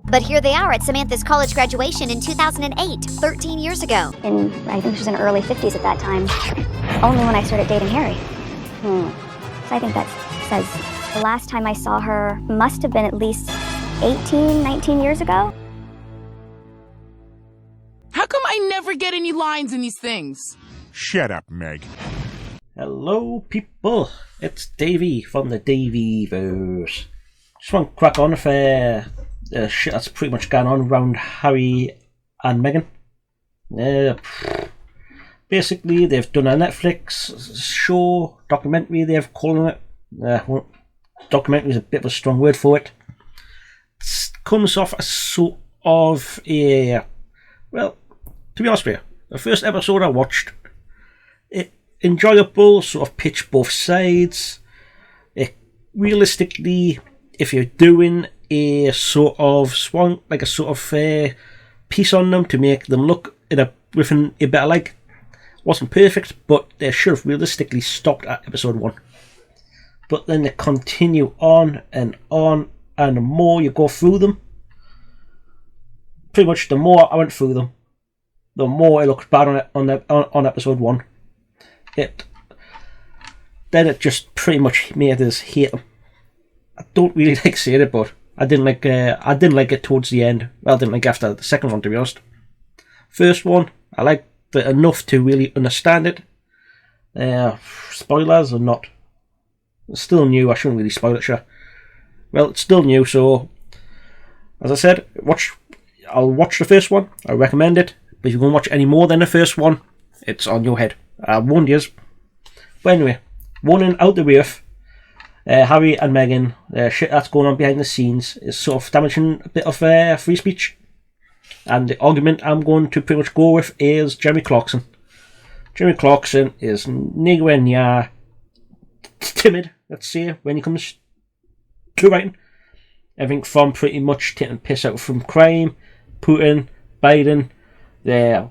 But here they are at Samantha's college graduation in 2008, 13 years ago. And I think she was in her early 50s at that time. Only when I started dating Harry. So I think that says the last time I saw her must have been at least 18, 19 years ago. How come I never get any lines in these things? Shut up, Meg. Hello, people. It's Davey from the Daveyverse. Just want to crack on with shit that's pretty much going on around Harry and Meghan. Basically, they've done a Netflix show, documentary, they've called it. Documentary is a bit of a strong word for it. It comes off as sort of a... Well, to be honest with you, the first episode I watched, it enjoyable, sort of pitch both sides. Realistically, if you're doing a sort of piece on them to make them look within a better light, wasn't perfect, but they should have realistically stopped at episode 1. But then they continue on, and the more you go through them, pretty much the more I went through them, the more it looked bad on episode 1. Then it just pretty much made us hate them. I don't really like saying it, but I didn't like it towards the end. Well, I didn't like after the second one, to be honest. First one, I liked it enough to really understand it. Spoilers or not? It's still new, I shouldn't really spoil it, sure. Well, it's still new, so as I said, I'll watch the first one, I recommend it, but if you're going to watch any more than the first one, it's on your head. I warned you. But anyway, warning out the way of Harry and Meghan, shit that's going on behind the scenes is sort of damaging a bit of free speech. And the argument I'm going to pretty much go with is Jeremy Clarkson. Jeremy Clarkson is nowhere near timid, let's say, when he comes to writing. Everything from pretty much taking piss out from crime, Putin, Biden, the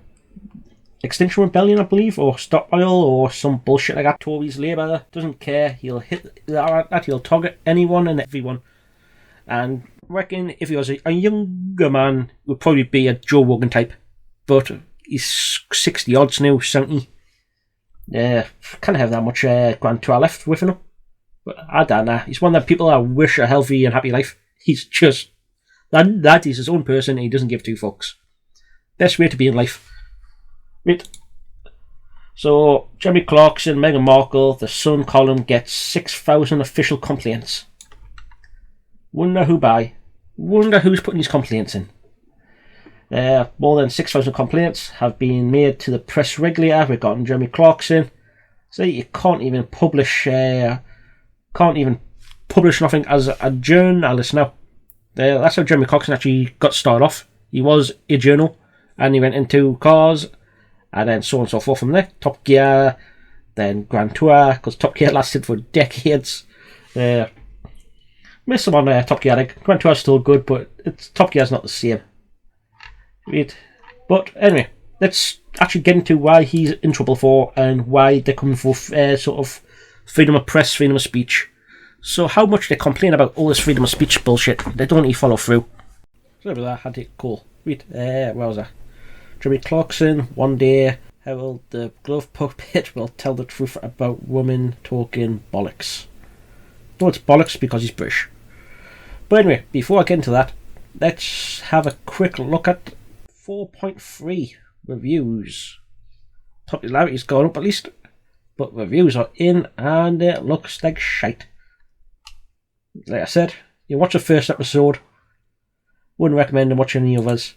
Extinction Rebellion, I believe, or Stop Oil, or some bullshit like that. Tories, Labour, doesn't care. He'll hit that. He'll target anyone and everyone. And I reckon if he was a younger man, it would probably be a Joe Rogan type. But he's 60 odds now, 70. Can't have that much Grand Tour left with him. But I don't know. He's one of the people I wish a healthy and happy life. He's just that is his own person and he doesn't give two fucks. Best way to be in life. Right. So Jeremy Clarkson, Meghan Markle, the Sun column gets 6,000 official complaints. Wonder who by. Wonder who's putting these complaints in. More than 6,000 complaints have been made to the press regulator regarding Jeremy Clarkson. So you can't even publish nothing as a journalist now. That's how Jeremy Clarkson actually got started off. He was a journal and he went into cars and then so on and so forth from there. Top Gear, then Grand Tour, because Top Gear lasted for decades. Miss him on Top Gear. Like, Grand Tour is still good, but Top Gear is not the same. Right. But anyway, let's actually get into why he's in trouble for and why they're coming for sort of freedom of press, freedom of speech. So how much they complain about all this freedom of speech bullshit, they don't really follow through. So that was that, had it cool. Right, where was that? Jeremy Clarkson, one day, Harold the glove puppet will tell the truth about women talking bollocks. No, it's bollocks because he's British. But anyway, before I get into that, let's have a quick look at 4.3 reviews. Popularity's gone up at least, but reviews are in and it looks like shite. Like I said, you watch the first episode, wouldn't recommend watching any others.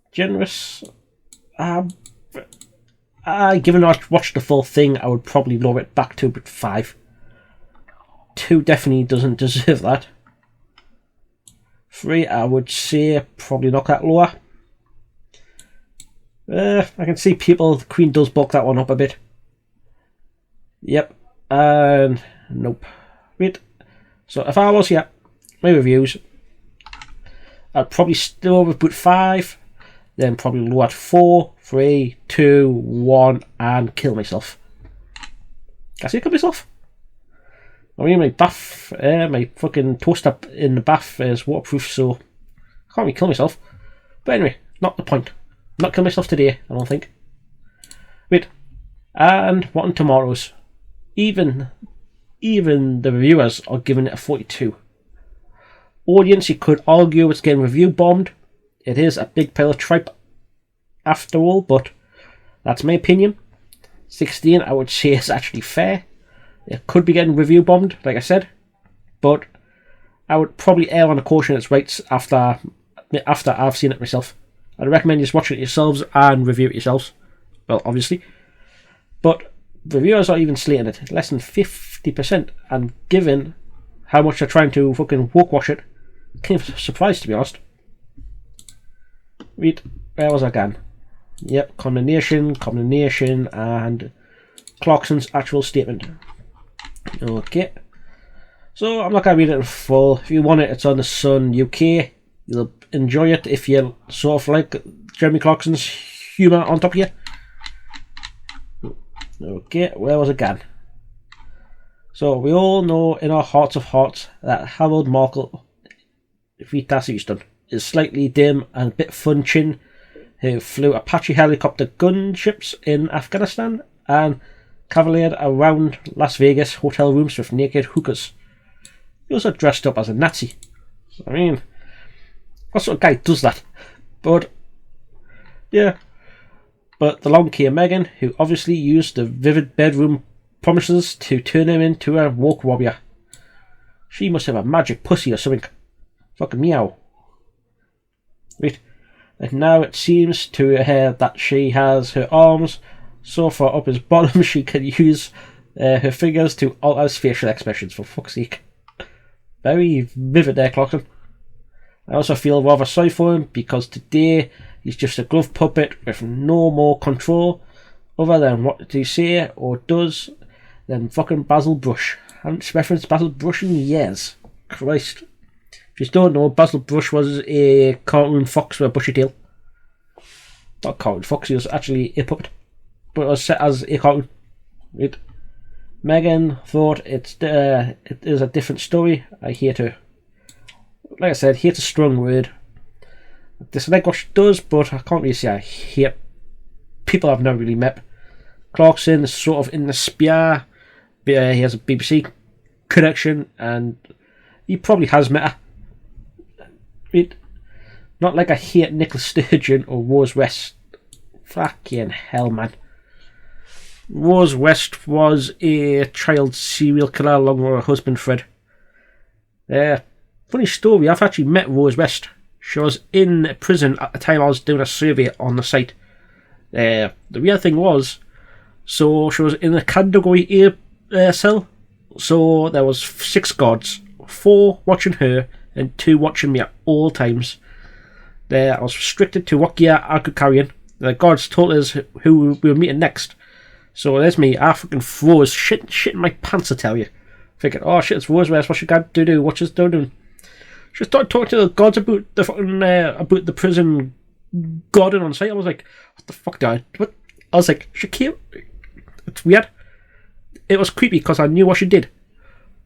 Generous. Given I watched the full thing, I would probably lower it back to 5. 2 definitely doesn't deserve that. 3, I would say probably not that lower. I can see the Queen does bulk that one up a bit. Yep, and nope. Wait. So if I was my reviews, I'd probably still have put 5, then probably lower at 4, 3, 2, 1, and kill myself. Can I say kill myself? I mean, my bath, my fucking toaster in the bath is waterproof, so I can't really kill myself. But anyway, not the point. Not kill myself today, I don't think. Wait, and what on tomorrow's? Even the reviewers are giving it a 42. Audience, you could argue it's getting review bombed. It is a big pile of tripe after all, but that's my opinion. 16, I would say, is actually fair. It could be getting review bombed, like I said, but I would probably err on the caution it's right after I've seen it myself. I'd recommend you just watch it yourselves and review it yourselves. Well, obviously. But reviewers are even slating it, less than 50%, and given how much they're trying to fucking woke-wash it, kind of surprised, to be honest. Wait, where was I again? Yep, condemnation, and Clarkson's actual statement. Okay. So, I'm not going to read it in full. If you want it, it's on the Sun UK. You'll enjoy it if you sort of like Jeremy Clarkson's humour on top of you. Okay, where was it again? So, we all know in our hearts of hearts that Harold Markle, Vitas Easton, is slightly dim and a bit funchin, who flew Apache helicopter gunships in Afghanistan and cavaliered around Las Vegas hotel rooms with naked hookers. He also dressed up as a Nazi. I mean, what sort of guy does that? But, yeah. But along came Meghan, who obviously used the vivid bedroom promises to turn him into a woke warrior. She must have a magic pussy or something. Fucking meow. Wait. And now it seems to her that she has her arms so far up his bottom she can use her fingers to alter his facial expressions, for fuck's sake. Very vivid there, Clarkson. I also feel rather sorry for him because today he's just a glove puppet with no more control other than what he say or does than fucking Basil Brush. I haven't referenced Basil Brush in years. Christ. If you don't know, Basil Brush was a cartoon fox with a bushy tail. Not a cartoon fox, he was actually a puppet. But it was set as a cartoon. Right. Meghan thought it is a different story. I hate her. Like I said, hate's a strong word. I dislike what she does, but I can't really say I hate people I've never really met. Clarkson is sort of in the spear. He has a BBC connection, and he probably has met her. Not like I hate Nicola Sturgeon or Rose West. Fucking hell, man. Rose West was a child serial killer along with her husband Fred. Funny story, I've actually met Rose West. She was in prison at the time I was doing a survey on the site. The real thing was, so she was in a category A cell, so there was 6 guards, 4 watching her and 2 watching me at all times. I was restricted to what gear I could carry in. The guards told us who we were meeting next. So there's me, I fucking froze, shit in my pants, I tell you. Thinking, oh shit, it's Rose West, what she got to do, what's she doing? She started talking to the guards about the fucking, about the prison garden on site. I was like, what the fuck, Dad? What? I was like, she came, it's weird. It was creepy because I knew what she did.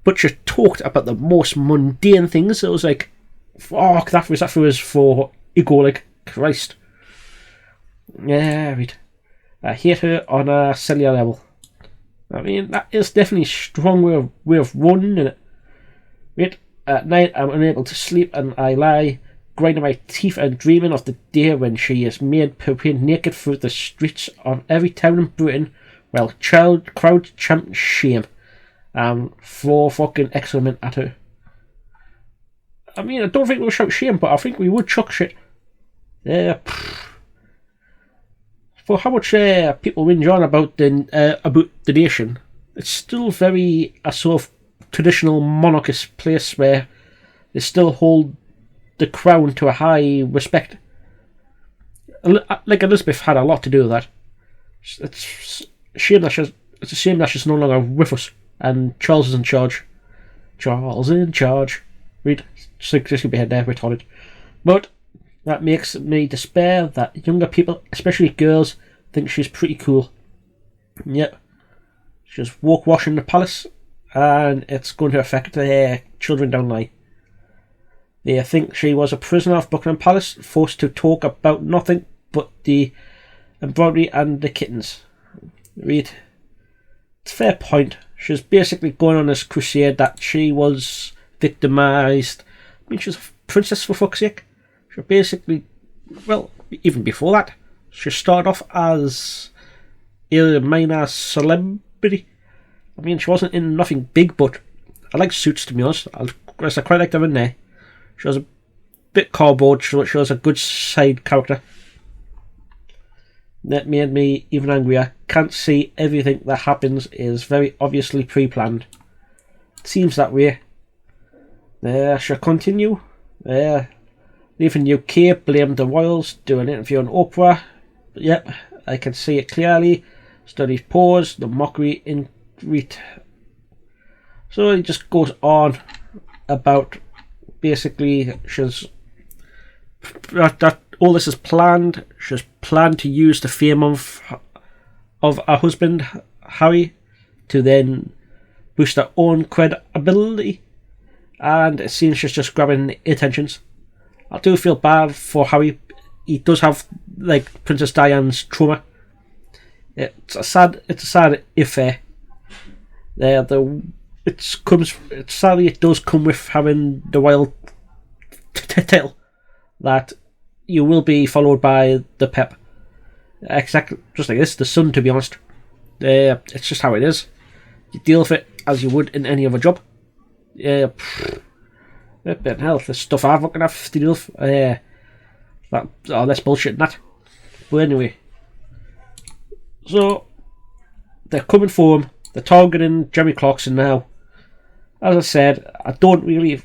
But she talked about the most mundane things. It was like, fuck, that was for ego, like, Christ. Yeah, right. I hate her on a cellular level. I mean, that is definitely a strong way of running it. Right, at night I'm unable to sleep and I lie grinding my teeth and dreaming of the day when she is made parading naked through the streets of every town in Britain while crowd chant shame for fucking excrement at her. I mean, I don't think we'll shout shame, but I think we would chuck shit. For how much people whinge on about the nation, it's still very a sort of traditional monarchist place where they still hold the crown to a high respect. Like Elizabeth had a lot to do with that. It's a shame that she's no longer with us, and Charles is in charge. Charles in charge. Read, just gonna be head there, retarded. But that makes me despair that younger people, especially girls, think she's pretty cool. Yep. She's woke washing the palace, and it's going to affect their children down the line. They think she was a prisoner of Buckingham Palace, forced to talk about nothing but the embroidery and the kittens. Read. It's a fair point. She's basically going on this crusade that she was victimised. I mean, she's a princess for fuck's sake. She basically, well, even before that, she started off as a minor celebrity. I mean, she wasn't in nothing big, but I like Suits, to be honest. I quite liked her in there. She was a bit cardboard, she was a good side character. That made me even angrier. Can't see everything that happens is very obviously pre-planned. It seems that way. There shall continue. Leaving UK, blamed the royals, do an interview on Oprah. Yep, I can see it clearly. Studies pause, the mockery in read. So it just goes on about basically she's that all this is planned. She's planned to use the fame of her husband Harry to then boost her own credibility, and it seems she's just grabbing attentions. I do feel bad for Harry. He does have like Princess Diana's trauma. It's a sad affair. Sadly it does come with having the royal title that you will be followed by the pep. Exactly, just like this, the Sun, to be honest. It's just how it is. You deal with it as you would in any other job. Hell, the stuff I've looking at to deal with. That's bullshit, that. But anyway, so they're coming for him. They're targeting Jeremy Clarkson now. As I said, I don't really.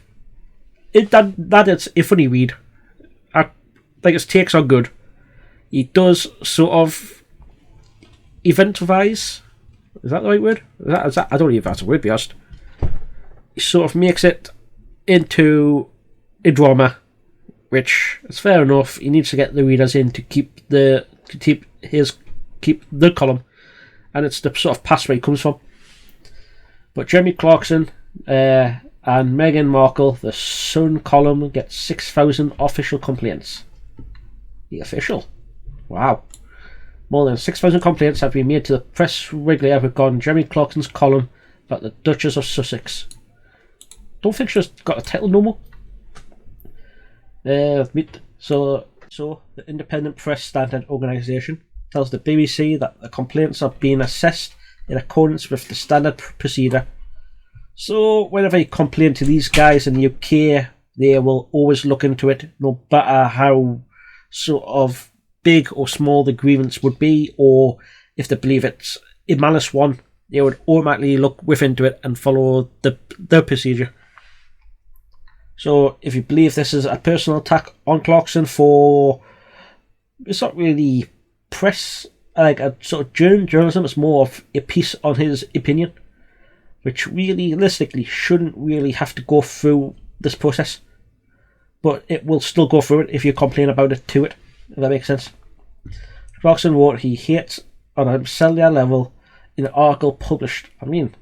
That is a funny read. I think his takes are good. He does sort of eventivize. Is that the right word? Is that, I don't know if that's a word, to be honest. He sort of makes it into a drama, which is fair enough. He needs to get the readers in to keep the column, and it's the sort of past where he comes from. But Jeremy Clarkson and Meghan Markle, the Sun column, gets 6,000 official complaints. The official? Wow. More than 6,000 complaints have been made to the press regularly regarding Jeremy Clarkson's column about the Duchess of Sussex. Don't think she's got a title no more. So the Independent Press Standard Organisation tells the BBC that the complaints are being assessed in accordance with the standard procedure. So whenever you complain to these guys in the UK, they will always look into it, no matter how sort of big or small the grievance would be, or if they believe it's a malice one, they would automatically look into it and follow the procedure. So if you believe this is a personal attack on Clarkson for, it's not really press, like a sort of journalism, it's more of a piece on his opinion, which realistically shouldn't really have to go through this process, but it will still go through it if you complain about it to it, if that makes sense. Clarkson wrote he hates on a cellular level in an article published. I mean,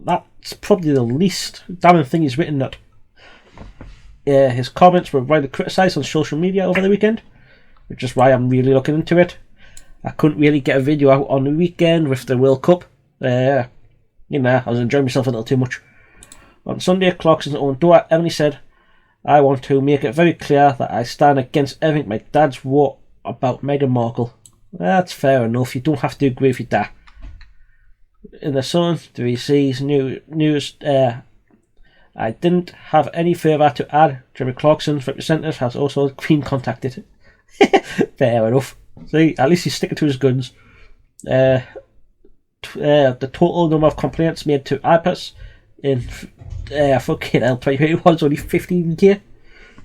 that's probably the least damning thing he's written that. His comments were widely criticised on social media over the weekend, which is why I'm really looking into it. I couldn't really get a video out on the weekend with the World Cup. I was enjoying myself a little too much. On Sunday, Clarkson's own daughter Emily said, "I want to make it very clear that I stand against everything my dad's wrote about Meghan Markle." That's fair enough, you don't have to agree with your dad. In the Sun, the BBC's news, I didn't have any further to add. Jeremy Clarkson's representative has also been contacted. Fair enough. See, at least he's sticking to his guns. The total number of complaints made to IPAS in fucking hell, 2021 was only 15k.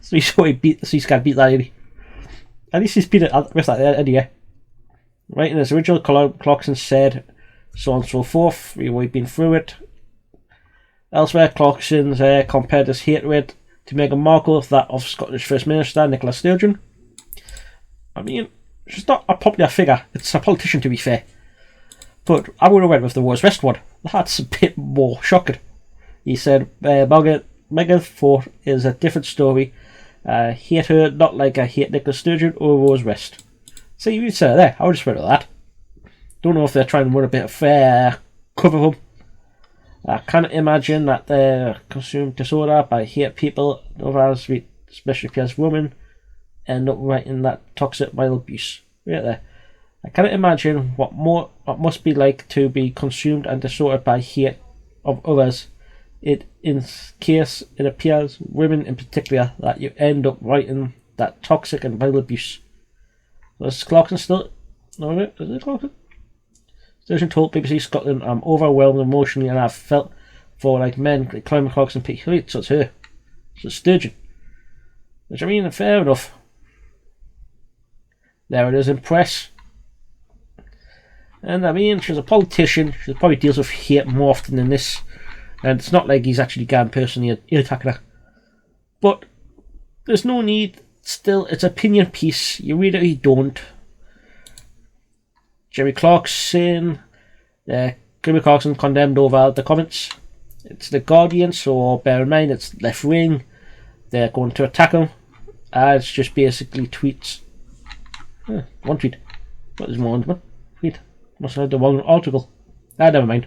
So he's got to beat that, really. At least he's beat it with that anyway. Right, in his original Clarkson said, so on and so forth. We've been through it. Elsewhere, Clarkson's compared his hatred to Meghan Markle with that of Scottish First Minister Nicola Sturgeon. I mean, she's not a popular figure. It's a politician, to be fair. But I would have went with the Rose West one. that's a bit more shocking. He said, Meghan thought is a different story. Hate her not like I hate Nicola Sturgeon or Rose West. So you said it there. I would just read that. Don't know if they're trying to run a bit of fair cover them. I can't imagine that they're consumed disorder by hate people, others, especially if as women, end up writing that toxic violent abuse. Right there. I cannot imagine what must be like to be consumed and disordered by hate of others. In case it appears, women in particular, that you end up writing that toxic and violent abuse. Is Clarkson still? No, is it Clarkson? Sturgeon told BBC Scotland, I'm overwhelmed emotionally and I've felt for like men like Climate Clarkson Pete. So it's her. So it's Sturgeon. Which I mean, fair enough. There it is in press. And I mean, she's a politician. She probably deals with hate more often than this. And it's not like he's actually gone personally attacking her. But there's no need. Still, it's opinion piece. You read it or you don't. Jeremy Clarkson condemned over the comments. It's the Guardian, so bear in mind it's left wing. They're going to attack him. It's just basically tweets. One tweet. What is one tweet? Must have had the wrong article. Never mind.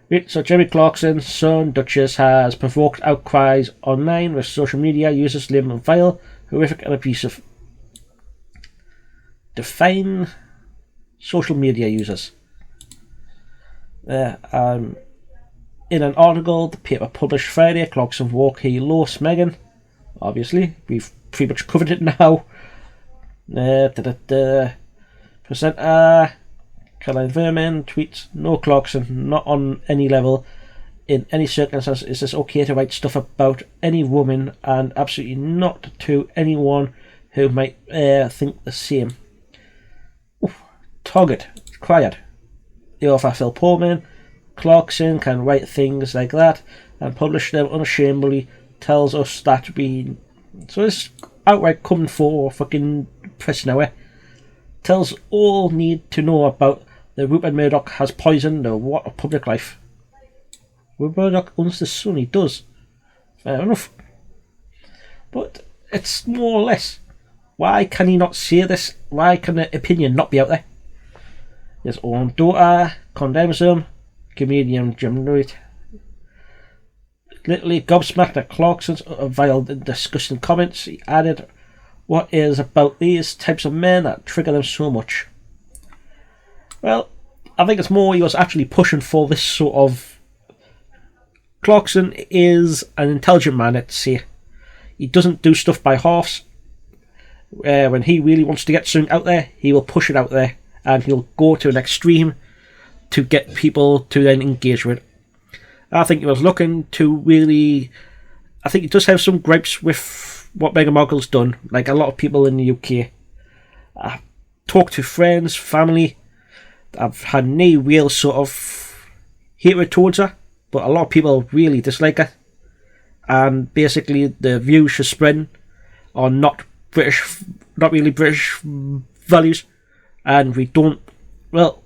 Right, so Jeremy Clarkson's son, Duchess, has provoked outcries online with social media users labeling vile, horrific and abusive. Define social media users. In an article the paper published Friday, Clarkson wrote he lost Meghan. Obviously, we've pretty much covered it now. Presenter Caroline Verman tweets, no Clarkson, not on any level. In any circumstance is this okay to write stuff about any woman, and absolutely not to anyone who might think the same. Target, quiet. The author Phil Pullman, Clarkson can write things like that and publish them unashamedly, tells us that we... So this outright coming for fucking press now, tells all need to know about the Rupert Murdoch has poisoned the water of public life. Rupert Murdoch owns the Sun, he does. Fair enough. But it's more or less. Why can he not say this? Why can the opinion not be out there? His own daughter condemns him. Comedian Jim Wright literally gobsmacked at Clarkson's vile and disgusting comments. He added, what is about these types of men that trigger them so much? Well, I think it's more he was actually pushing for this sort of... Clarkson is an intelligent man, let's say. He doesn't do stuff by halves. When he really wants to get something out there, he will push it out there. And he'll go to an extreme to get people to then engage with it. I think he was looking to really... I think he does have some gripes with what Meghan Markle's done, like a lot of people in the UK. I've talked to friends, family. I've had no real sort of hatred towards her, but a lot of people really dislike her. And basically the views she's spreading are not really British values. And we don't... Well,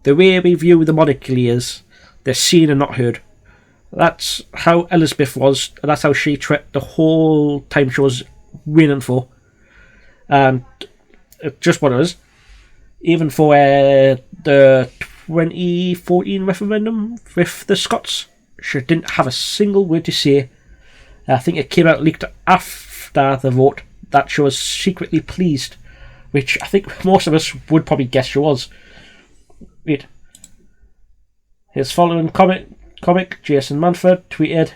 the way we view the monarchy is they're seen and not heard. That's how Elizabeth was, and that's how she treated the whole time she was reigning for. And just what it is. Even for the 2014 referendum with the Scots, she didn't have a single word to say. I think it came out leaked after the vote that she was secretly pleased, which I think most of us would probably guess she was. Wait. His following comic Jason Manford tweeted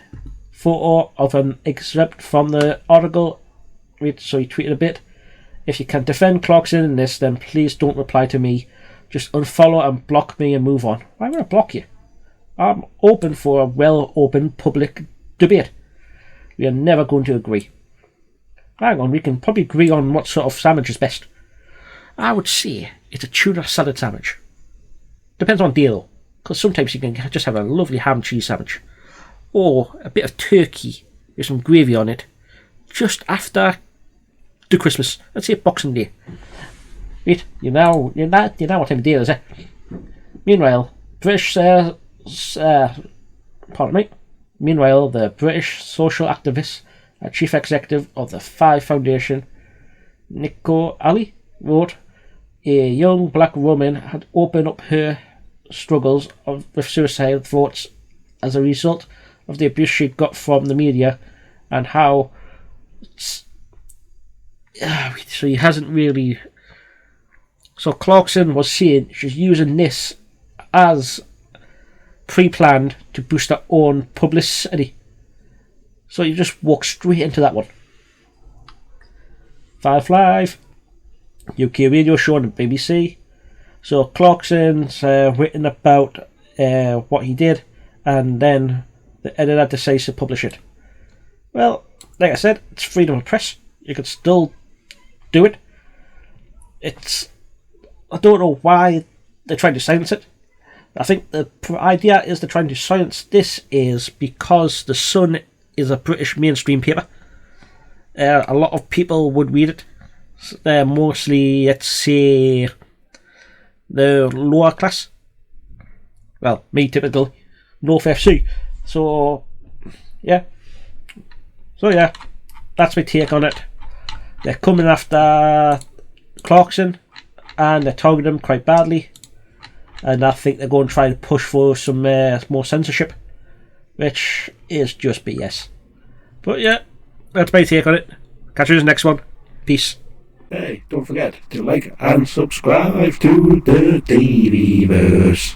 photo of an excerpt from the article. Wait, so he tweeted a bit. If you can defend Clarkson in this, then please don't reply to me. Just unfollow and block me and move on. Why would I block you? I'm open for a well-open public debate. We are never going to agree. Hang on, we can probably agree on what sort of sandwich is best. I would say it's a tuna salad sandwich. Depends on deal, because sometimes you can just have a lovely ham and cheese sandwich. Or a bit of turkey with some gravy on it, just after the Christmas. Let's say Boxing Day. Wait, you know what time of day it is, eh? Meanwhile, British Pardon me. Meanwhile, the British social activist and chief executive of the Five Foundation, Nico Ali, wrote, a young black woman had opened up her struggles with suicidal thoughts as a result of the abuse she got from the media, and how so he hasn't really. So Clarkson was saying she's using this as pre-planned to boost her own publicity. So you just walk straight into that one. 5 Live, UK radio show on the BBC. So Clarkson's written about what he did, and then the editor decides to publish it. Well, like I said, it's freedom of press. You can still do it. I don't know why they're trying to silence it. I think the idea is they're trying to silence this is because The Sun is a British mainstream paper. A lot of people would read it. They're mostly, let's say, the lower class. Well, me typical, North FC. So yeah, that's my take on it. They're coming after Clarkson, and they're targeting him quite badly. And I think they're going to try to push for some more censorship, which is just BS. But yeah, that's my take on it. Catch you in the next one. Peace. Hey, don't forget to like and subscribe to the Daveyverse.